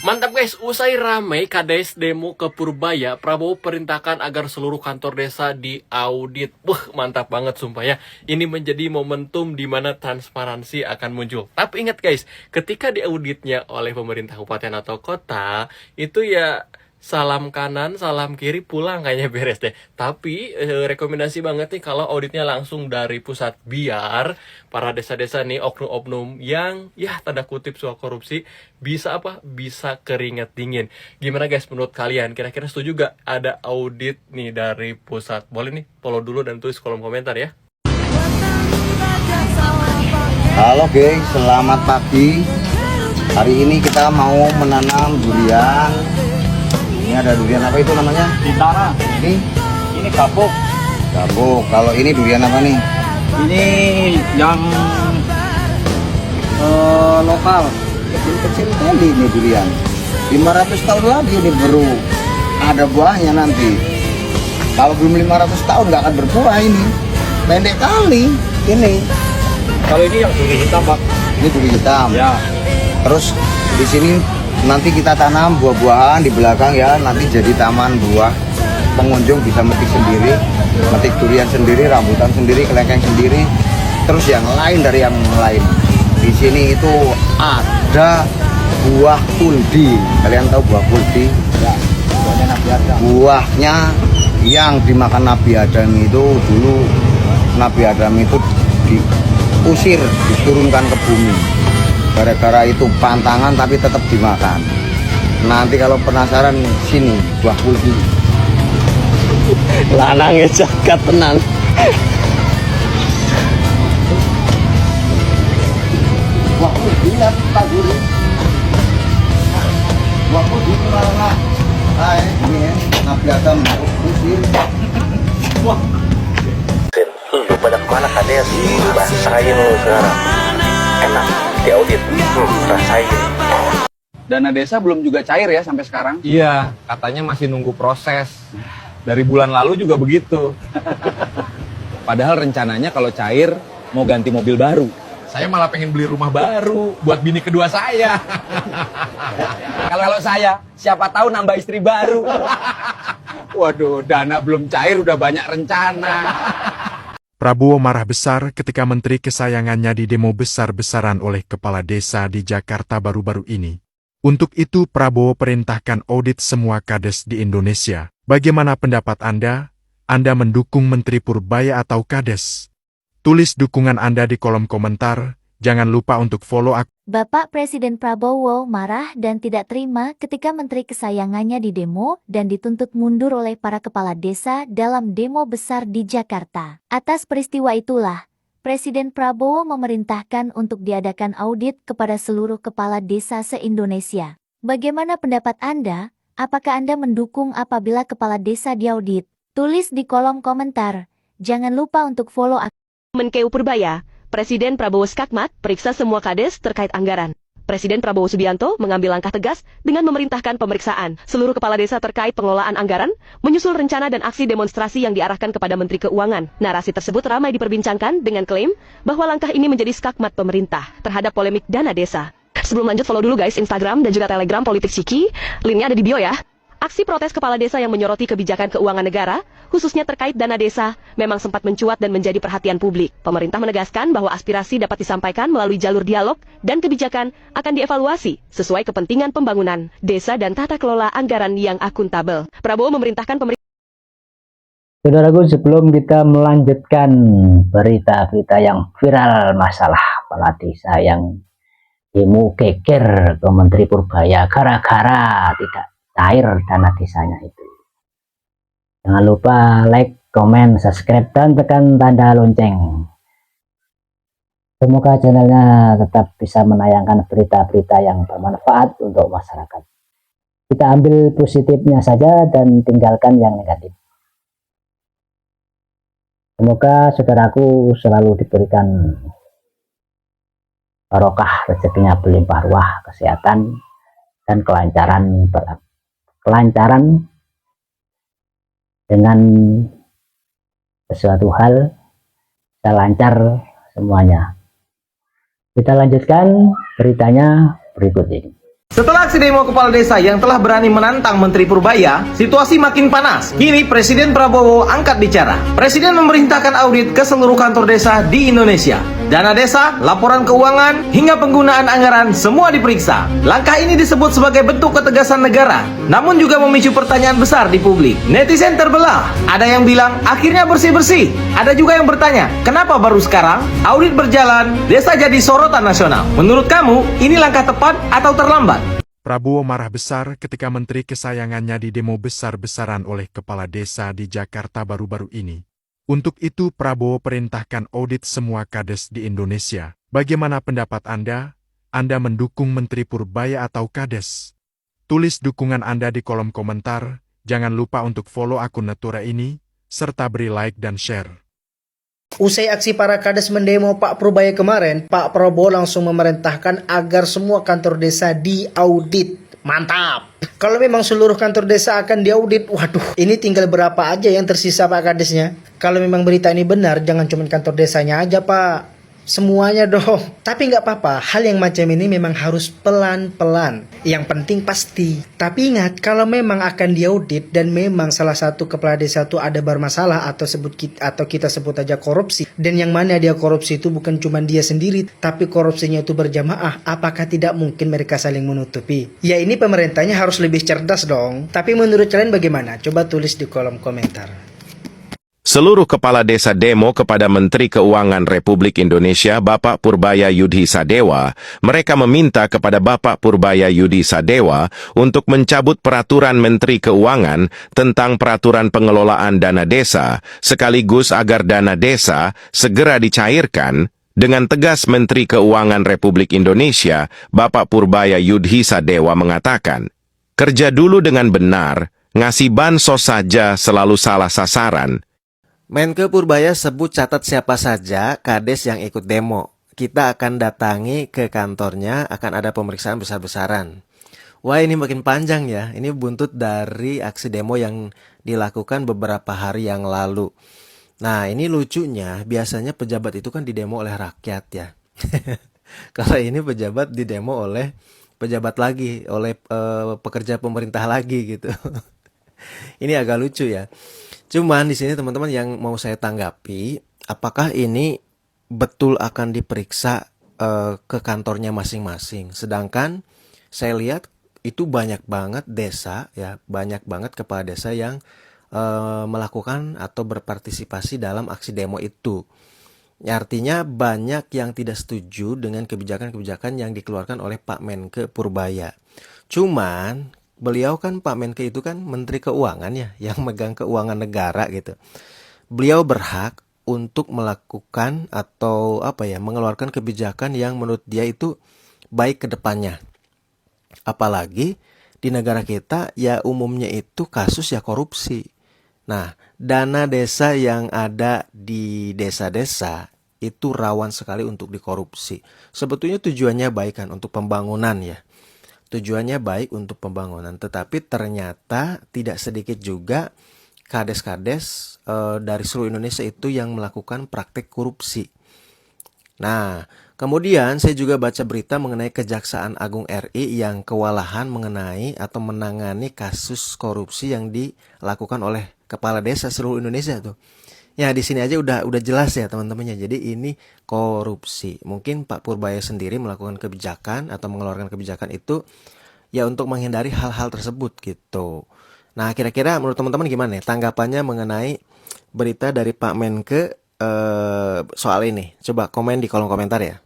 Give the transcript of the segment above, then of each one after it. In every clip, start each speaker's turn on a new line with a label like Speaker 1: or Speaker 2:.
Speaker 1: Mantap guys, usai ramai KDS demo ke Purbaya, Prabowo perintahkan agar seluruh kantor desa diaudit. Wah, mantap banget sumpah ya. Ini menjadi momentum di mana transparansi akan muncul. Tapi ingat guys, ketika diauditnya oleh pemerintah kabupaten atau kota, itu ya salam kanan, salam kiri, pulang kayaknya beres deh. Tapi rekomendasi banget nih kalau auditnya langsung dari pusat, biar para desa-desa nih oknum-oknum yang ya tanda kutip suka korupsi bisa apa? Bisa keringet dingin. Gimana guys menurut kalian? Kira-kira setuju gak ada audit nih dari pusat? Boleh nih follow dulu dan tulis kolom komentar ya.
Speaker 2: Halo geng, selamat pagi. Hari ini kita mau menanam durian. Ini ada durian apa itu namanya?
Speaker 3: Bintara. Ini kapuk.
Speaker 2: Gabuk. Kalau ini durian apa nih?
Speaker 3: Ini yang lokal.
Speaker 2: Kecil-kecil kali ini durian. 500 tahun lagi ini baru ada buahnya nanti. Kalau belum 500 tahun nggak akan berbuah ini. Pendek kali ini.
Speaker 3: Kalau ini yang duri hitam, Pak.
Speaker 2: Ini duri hitam.
Speaker 3: Ya.
Speaker 2: Terus di sini nanti kita tanam buah-buahan di belakang ya, nanti jadi taman buah. Pengunjung bisa metik sendiri, metik durian sendiri, rambutan sendiri, kelengkeng sendiri. Terus yang lain dari yang lain. Di sini itu ada buah kuldi. Kalian tahu buah kuldi?
Speaker 3: Ya. Buahnya Nabi Adam.
Speaker 2: Buahnya yang dimakan Nabi Adam itu dulu, Nabi Adam itu diusir, diturunkan ke bumi. Gara-gara itu pantangan tapi tetap dimakan. Nanti kalau penasaran sini buah kuldi.
Speaker 1: Lanang ya jagat tenang.
Speaker 2: Buah kuldi ya Pak Guru. Buah kuldi malah. Hai, ini ya, Nabi Adam usir. Wah.
Speaker 4: Lu pada kemana kades? Rasain lu sekarang. Enak, diaudit. Rasain.
Speaker 3: Dana desa belum juga cair ya sampai sekarang.
Speaker 5: Iya, katanya masih nunggu proses. Dari bulan lalu juga begitu. Padahal rencananya kalau cair mau ganti mobil baru. Saya malah pengen beli rumah baru buat bini kedua saya. Kalau saya, siapa tahu nambah istri baru. Waduh, dana belum cair udah banyak rencana.
Speaker 6: Prabowo marah besar ketika menteri kesayangannya didemo besar-besaran oleh kepala desa di Jakarta baru-baru ini. Untuk itu Prabowo perintahkan audit semua kades di Indonesia. Bagaimana pendapat Anda? Anda mendukung Menteri Purbaya atau kades? Tulis dukungan Anda di kolom komentar. Jangan lupa untuk follow akun
Speaker 7: Bapak Presiden Prabowo marah dan tidak terima ketika menteri kesayangannya didemo dan dituntut mundur oleh para kepala desa dalam demo besar di Jakarta. Atas peristiwa itulah, Presiden Prabowo memerintahkan untuk diadakan audit kepada seluruh kepala desa se-Indonesia. Bagaimana pendapat Anda? Apakah Anda mendukung apabila kepala desa diaudit? Tulis di kolom komentar. Jangan lupa untuk follow
Speaker 8: Menkeu Purbaya, Presiden Prabowo Skakmat periksa semua kades terkait anggaran. Presiden Prabowo Subianto mengambil langkah tegas dengan memerintahkan pemeriksaan seluruh kepala desa terkait pengelolaan anggaran, menyusul rencana dan aksi demonstrasi yang diarahkan kepada Menteri Keuangan. Narasi tersebut ramai diperbincangkan dengan klaim bahwa langkah ini menjadi skakmat pemerintah terhadap polemik dana desa. Sebelum lanjut, follow dulu guys Instagram dan juga Telegram Politik Ciki, linknya ada di bio ya. Aksi protes kepala desa yang menyoroti kebijakan keuangan negara, khususnya terkait dana desa, memang sempat mencuat dan menjadi perhatian publik. Pemerintah menegaskan bahwa aspirasi dapat disampaikan melalui jalur dialog dan kebijakan akan dievaluasi sesuai kepentingan pembangunan desa dan tata kelola anggaran yang akuntabel. Prabowo memerintahkan pemerintah.
Speaker 9: Saudaraku, sebelum kita melanjutkan berita-berita yang viral masalah kepala desa yang demo geger ke Menteri Purbaya gara-gara tidak cair dana desanya itu. Jangan lupa like, komen, subscribe, dan tekan tanda lonceng. Semoga channelnya tetap bisa menayangkan berita-berita yang bermanfaat untuk masyarakat. Kita ambil positifnya saja dan tinggalkan yang negatif. Semoga saudaraku selalu diberikan barokah, rezekinya berlimpah ruah, kesehatan, dan kelancaran dengan sesuatu hal bisa lancar semuanya. Kita lanjutkan beritanya berikut ini.
Speaker 10: Setelah aksi demo kepala desa yang telah berani menantang Menteri Purbaya, situasi makin panas. Kini Presiden Prabowo angkat bicara. Presiden memerintahkan audit ke seluruh kantor desa di Indonesia. Dana desa, laporan keuangan, hingga penggunaan anggaran semua diperiksa. Langkah ini disebut sebagai bentuk ketegasan negara, namun juga memicu pertanyaan besar di publik. Netizen terbelah. Ada yang bilang akhirnya bersih-bersih. Ada juga yang bertanya, kenapa baru sekarang? Audit berjalan, desa jadi sorotan nasional. Menurut kamu, ini langkah tepat atau terlambat?
Speaker 6: Prabowo marah besar ketika menteri kesayangannya didemo besar-besaran oleh kepala desa di Jakarta baru-baru ini. Untuk itu Prabowo perintahkan audit semua kades di Indonesia. Bagaimana pendapat Anda? Anda mendukung Menteri Purbaya atau kades? Tulis dukungan Anda di kolom komentar. Jangan lupa untuk follow akun Natura ini, serta beri like dan share.
Speaker 11: Usai aksi para kades mendemo Pak Purbaya kemarin, Pak Prabowo langsung memerintahkan agar semua kantor desa diaudit. Mantap! Kalau memang seluruh kantor desa akan diaudit, waduh, ini tinggal berapa aja yang tersisa Pak Kadesnya? Kalau memang berita ini benar, jangan cuma kantor desanya aja Pak. Semuanya dong. Tapi nggak apa-apa, hal yang macam ini memang harus pelan-pelan. Yang penting pasti. Tapi ingat, kalau memang akan diaudit dan memang salah satu kepala desa itu ada bermasalah atau kita sebut aja korupsi, dan yang mana dia korupsi itu bukan cuma dia sendiri, tapi korupsinya itu berjamaah, apakah tidak mungkin mereka saling menutupi? Ya ini pemerintahnya harus lebih cerdas dong. Tapi menurut kalian bagaimana? Coba tulis di kolom komentar.
Speaker 12: Seluruh kepala desa demo kepada Menteri Keuangan Republik Indonesia Bapak Purbaya Yudhi Sadewa. Mereka meminta kepada Bapak Purbaya Yudhi Sadewa untuk mencabut peraturan Menteri Keuangan tentang peraturan pengelolaan dana desa, sekaligus agar dana desa segera dicairkan. Dengan tegas Menteri Keuangan Republik Indonesia Bapak Purbaya Yudhi Sadewa mengatakan, kerja dulu dengan benar, ngasih bansos saja selalu salah sasaran.
Speaker 13: Menke Purbaya sebut catat siapa saja kades yang ikut demo. Kita akan datangi ke kantornya, akan ada pemeriksaan besar-besaran. Wah, ini makin panjang ya. Ini buntut dari aksi demo yang dilakukan beberapa hari yang lalu. Nah, ini lucunya, biasanya pejabat itu kan didemo oleh rakyat ya. Kalau ini pejabat didemo oleh pejabat lagi, oleh pekerja pemerintah lagi gitu. Ini agak lucu ya. Cuman di sini teman-teman yang mau saya tanggapi, apakah ini betul akan diperiksa ke kantornya masing-masing? Sedangkan saya lihat itu banyak banget desa ya, banyak banget kepala desa yang melakukan atau berpartisipasi dalam aksi demo itu. Ya, artinya banyak yang tidak setuju dengan kebijakan-kebijakan yang dikeluarkan oleh Pak Menke Purbaya. Cuman beliau kan Pak Menke itu kan Menteri Keuangan ya, yang megang keuangan negara gitu. Beliau berhak untuk melakukan atau mengeluarkan kebijakan yang menurut dia itu baik ke depannya. Apalagi di negara kita ya umumnya itu kasus ya korupsi. Nah, dana desa yang ada di desa-desa itu rawan sekali untuk dikorupsi. Sebetulnya tujuannya baik kan untuk pembangunan ya. Tujuannya baik untuk pembangunan, tetapi ternyata tidak sedikit juga kades-kades dari seluruh Indonesia itu yang melakukan praktik korupsi. Nah, kemudian saya juga baca berita mengenai Kejaksaan Agung RI yang kewalahan mengenai atau menangani kasus korupsi yang dilakukan oleh kepala desa seluruh Indonesia tuh. Ya di sini aja udah jelas ya teman-temannya. Jadi ini korupsi. Mungkin Pak Purbaya sendiri melakukan kebijakan atau mengeluarkan kebijakan itu ya untuk menghindari hal-hal tersebut gitu. Nah kira-kira menurut teman-teman gimana nih tanggapannya mengenai berita dari Pak Menke soal ini? Coba komen di kolom komentar ya.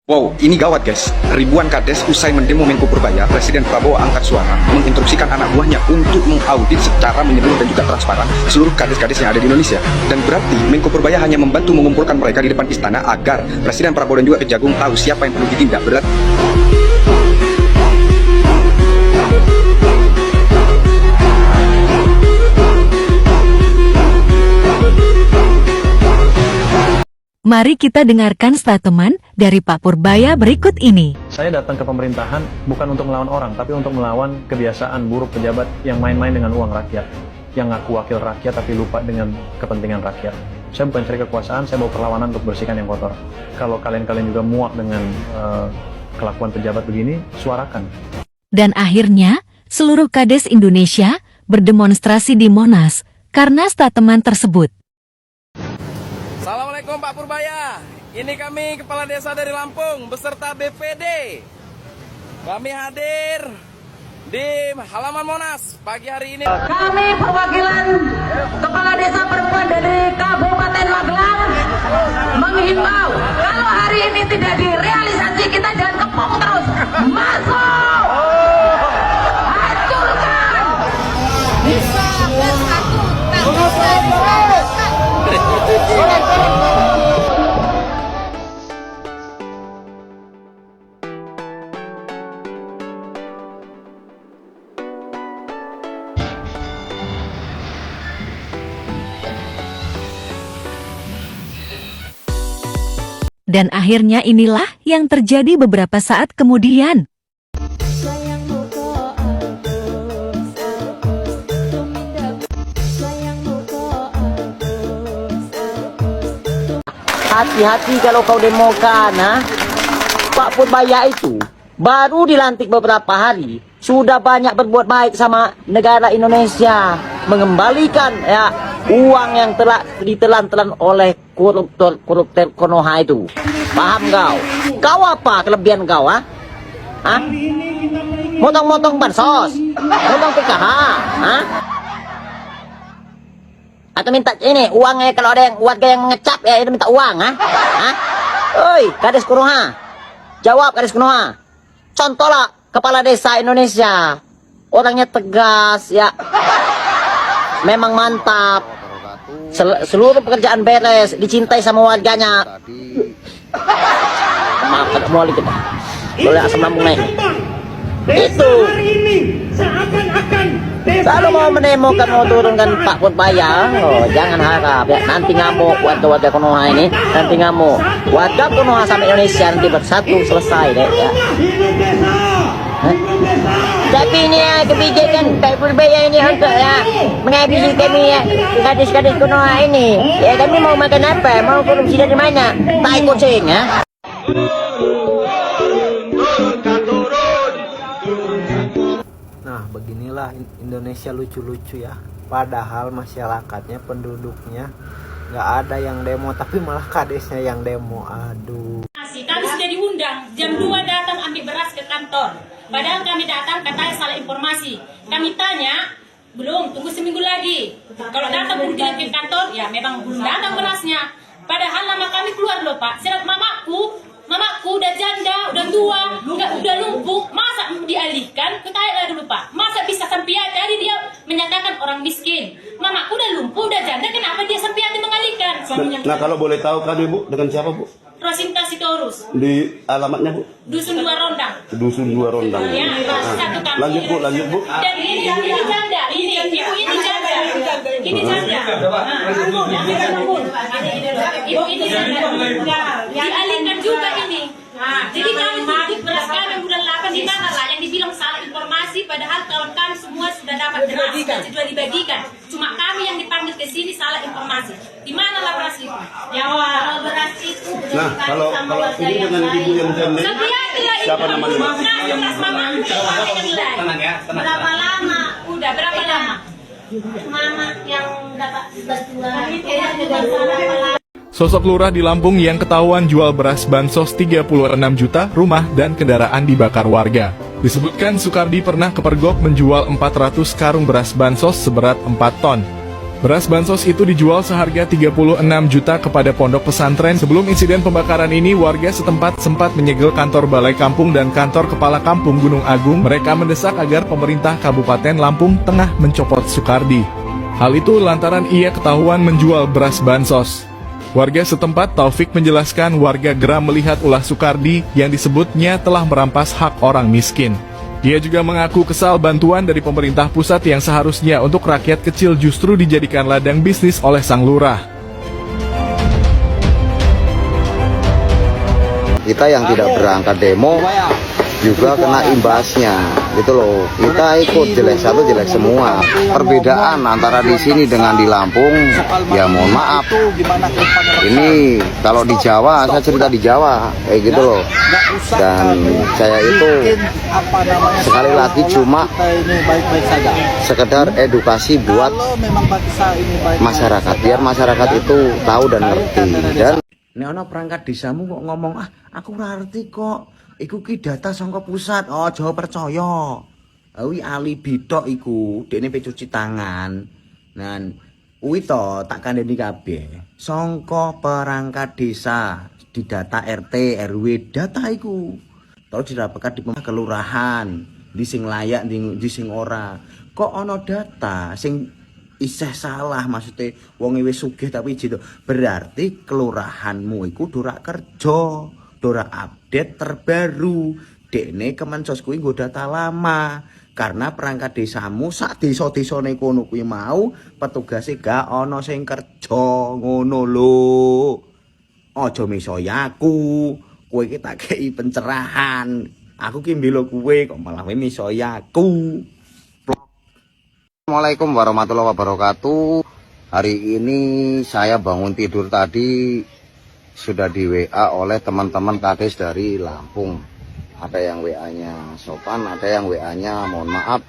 Speaker 3: Wow, ini gawat guys. Ribuan kades usai mendemo Menko Purbaya, Presiden Prabowo angkat suara, menginstruksikan anak buahnya untuk mengaudit secara menyeluruh dan juga transparan seluruh kades-kades yang ada di Indonesia. Dan berarti Menko Purbaya hanya membantu mengumpulkan mereka di depan istana agar Presiden Prabowo dan juga Kejagung tahu siapa yang perlu ditindak. Berarti
Speaker 14: Mari kita dengarkan statement dari Pak Purbaya berikut ini.
Speaker 15: Saya datang ke pemerintahan bukan untuk melawan orang, tapi untuk melawan kebiasaan buruk pejabat yang main-main dengan uang rakyat. Yang ngaku wakil rakyat tapi lupa dengan kepentingan rakyat. Saya bukan cari kekuasaan, saya bawa perlawanan untuk bersihkan yang kotor. Kalau kalian juga muak dengan kelakuan pejabat begini, suarakan.
Speaker 14: Dan akhirnya, seluruh Kades Indonesia berdemonstrasi di Monas karena statement tersebut.
Speaker 16: Assalamualaikum Pak Purbaya. Ini kami kepala desa dari Lampung beserta BPD. Kami hadir di halaman Monas pagi hari ini.
Speaker 17: Kami perwakilan kepala desa perempuan dari Kabupaten Magelang menghimbau kalau hari ini tidak direalisasi, kita jangan kepung terus. Masuk! Hancurkan! Bisa bersatu, tak bisa dipisahkan.
Speaker 14: Dan akhirnya inilah yang terjadi beberapa saat kemudian.
Speaker 18: Hati-hati kalau kau demokan, Pak Purbaya itu baru dilantik beberapa hari, sudah banyak berbuat baik sama negara Indonesia, mengembalikan ya uang yang telah ditelan-telan oleh koruptor Konoha itu. Paham kau? Kau apa kelebihan kau, ha? Motong-motong bansos, motong PKH, atau minta ini uangnya, kalau ada yang warga yang mengecap ya itu minta uang, Oi, Kades Konoha, jawab Kades Konoha. Contohlah kepala desa Indonesia, orangnya tegas ya, memang mantap, seluruh pekerjaan beres, dicintai sama warganya. Maaf, tidak mau kita boleh asam lambung naik. Itu kalau mau mendemokan, mau turunkan Pak Purbaya, jangan harap ya nanti ngamuk warga-warga Konoha ini, nanti ngamuk warga Konoha sampai Indonesia nanti bersatu selesai deh ya. Tapi ini ya kebijakan Pak Purbaya ini untuk ya menghabisi kami ya gadis-gadis Konoha ini. Ya kami mau makan apa? Mau korupsi dari mana? Tai kucing ya.
Speaker 19: Nah, beginilah Indonesia lucu-lucu ya. Padahal masyarakatnya, penduduknya nggak ada yang demo, tapi malah kadesnya yang demo. Aduh.
Speaker 20: Kami sudah diundang jam 2 datang ambil beras ke kantor. Padahal kami datang katanya salah informasi. Kami tanya, belum, tunggu seminggu lagi. Kalau datang kemudian ke kantor, ya memang belum datang berasnya. Padahal nama kami keluar loh Pak. Sedang mamaku udah janda, udah tua, udah lumpuh, masa dialihkan ke Thailand dulu Pak? Masa bisa sampai tadi dia menyatakan orang miskin? Mamaku udah lumpuh, udah janda, kenapa dia sampai mengalihkan?
Speaker 21: Nah kalau boleh tahu kan Ibu dengan siapa Bu?
Speaker 20: Rosinta Sitorus.
Speaker 21: Di alamatnya Bu?
Speaker 20: Dusun 2 Rondang.
Speaker 21: Dusun 2 Rondang.
Speaker 20: Ya, satu kampung.
Speaker 21: Lanjut Bu.
Speaker 20: Dan ini janda, ini ibu ini janda. Ini janda. Ibu ini janda. Dialihkan juga ini. Jadi kami titip beras kami bulan 8 di mana lah yang dibilang salah informasi, padahal kawan kami semua sudah dapat beras dan sudah dibagikan. Cuma kami yang dipanggil ke sini salah informasi. Di mana lah beras itu? Ya, kalau beras itu.
Speaker 21: Nah, kalau ini dengan ibu yang janda, siapa namanya?
Speaker 20: Nah, mama berapa lama? Udah berapa lama? Mama yang dapat bantuan.
Speaker 22: Sosok lurah di Lampung yang ketahuan jual beras bansos 36 juta, rumah dan kendaraan dibakar warga. Disebutkan Sukardi pernah kepergok menjual 400 karung beras bansos seberat 4 ton. Beras bansos itu dijual seharga 36 juta kepada pondok pesantren. Sebelum insiden pembakaran ini, warga setempat sempat menyegel kantor Balai Kampung dan kantor Kepala Kampung Gunung Agung. Mereka mendesak agar pemerintah Kabupaten Lampung Tengah mencopot Sukardi. Hal itu lantaran ia ketahuan menjual beras bansos. Warga setempat Taufik menjelaskan warga geram melihat ulah Sukardi yang disebutnya telah merampas hak orang miskin. Dia juga mengaku kesal bantuan dari pemerintah pusat yang seharusnya untuk rakyat kecil justru dijadikan ladang bisnis oleh sang lurah.
Speaker 2: Kita yang tidak berangkat demo juga kena imbasnya. gitu loh. Kita ikut jelek satu jelek semua. Perbedaan antara di sini dengan di Lampung, ya mohon maaf. Ini kalau di Jawa, saya cerita di Jawa kayak gitu loh. Dan saya itu sekali lagi cuma sekedar edukasi buat masyarakat, biar masyarakat itu tahu dan ngerti. Dan
Speaker 1: nek ana perangkat desamu kok ngomong aku ora ngerti kok. Iku ki data saka pusat. Oh, aja percaya. Kuwi alibi tok iku. Dekne pe cuci tangan. Nah, kuwi to tak kandhani kabeh. Saka perangkat desa di data RT, RW, data iku. Tau dirapatkan di kelurahan, di sing layak, di sing ora. Kok ana data sing isih salah, maksudnya wong wis sugih tapi jitu. Berarti kelurahanmu iku ora kerja. Dora update terbaru. Dekne Kemensos kuwi nggo data lama. Karena perangkat desamu sak desa-desane kono kuwi mau petugase gak ana sing kerja ngono lho. Aja misoya aku. Kowe iki tak kei pencerahan. Aku ki mbela kowe kok malah kowe misoya aku.
Speaker 2: Assalamualaikum warahmatullahi wabarakatuh. Hari ini saya bangun tidur tadi sudah di WA oleh teman-teman kades dari Lampung. Ada yang WA-nya sopan, ada yang WA-nya mohon maaf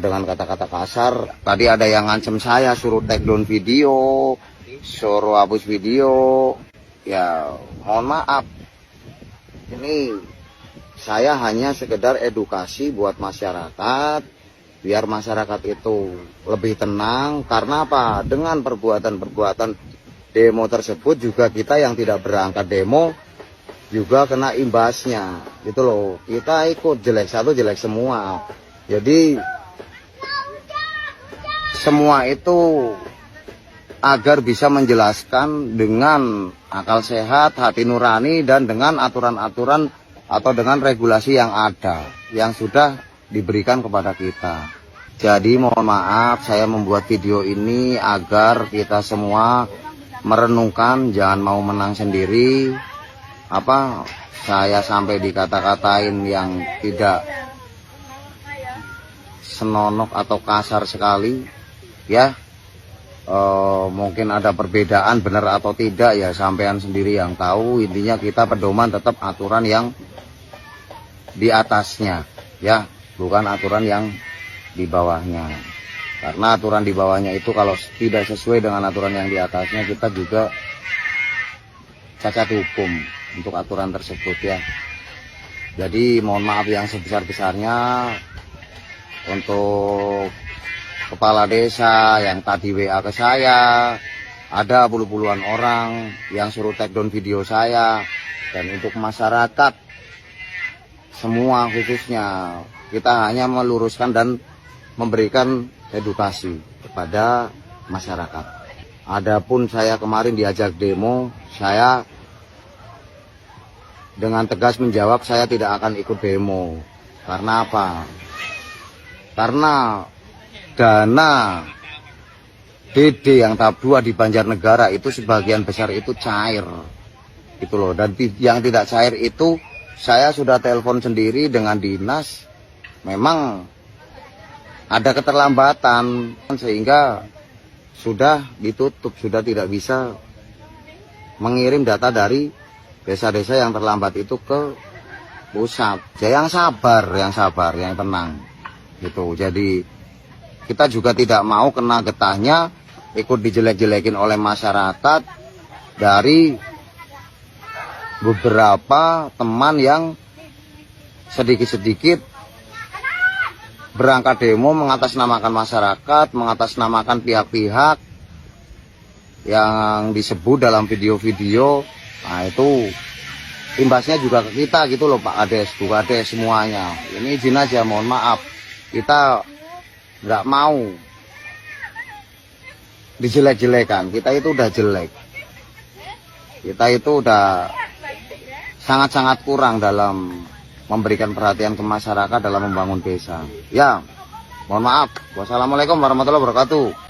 Speaker 2: dengan kata-kata kasar. Tadi ada yang ngancem saya suruh take down video, suruh hapus video. Ya mohon maaf. Ini saya hanya sekedar edukasi buat masyarakat, biar masyarakat itu lebih tenang. Karena apa? Dengan perbuatan-perbuatan demo tersebut juga kita yang tidak berangkat demo juga kena imbasnya gitu loh. Kita ikut jelek satu jelek semua. Jadi semua itu agar bisa menjelaskan dengan akal sehat, hati nurani, dan dengan aturan-aturan atau dengan regulasi yang ada yang sudah diberikan kepada kita. Jadi mohon maaf saya membuat video ini agar kita semua merenungkan, jangan mau menang sendiri. Apa saya sampai dikata-katain yang tidak senonok atau kasar sekali ya. Mungkin ada perbedaan benar atau tidak ya sampean sendiri yang tahu. Intinya kita pedoman tetap aturan yang di atasnya ya, bukan aturan yang di bawahnya. Karena aturan di bawahnya itu kalau tidak sesuai dengan aturan yang di atasnya, kita juga cacat hukum untuk aturan tersebut ya. Jadi mohon maaf yang sebesar-besarnya untuk kepala desa yang tadi WA ke saya. Ada puluhan orang yang suruh take down video saya. Dan untuk masyarakat semua khususnya, kita hanya meluruskan dan memberikan edukasi kepada masyarakat. Adapun saya kemarin diajak demo, saya dengan tegas menjawab saya tidak akan ikut demo. Karena apa? Karena dana DD yang tahap 2 di Banjarnegara itu sebagian besar itu cair. Gitu loh. Dan yang tidak cair itu saya sudah telepon sendiri dengan dinas. Memang ada keterlambatan sehingga sudah ditutup, sudah tidak bisa mengirim data dari desa-desa yang terlambat itu ke pusat. Ya, yang sabar, yang tenang. Gitu. Jadi kita juga tidak mau kena getahnya ikut dijelek-jelekin oleh masyarakat dari beberapa teman yang sedikit-sedikit berangkat demo mengatasnamakan masyarakat, mengatasnamakan pihak-pihak yang disebut dalam video-video. Nah itu imbasnya juga ke kita gitu loh Pak Kades, Bu Kades semuanya. Ini izin aja, mohon maaf. Kita nggak mau dijelek-jelekan, kita itu udah jelek. Kita itu udah sangat-sangat kurang dalam memberikan perhatian ke masyarakat dalam membangun desa. Ya, mohon maaf. Wassalamualaikum warahmatullahi wabarakatuh.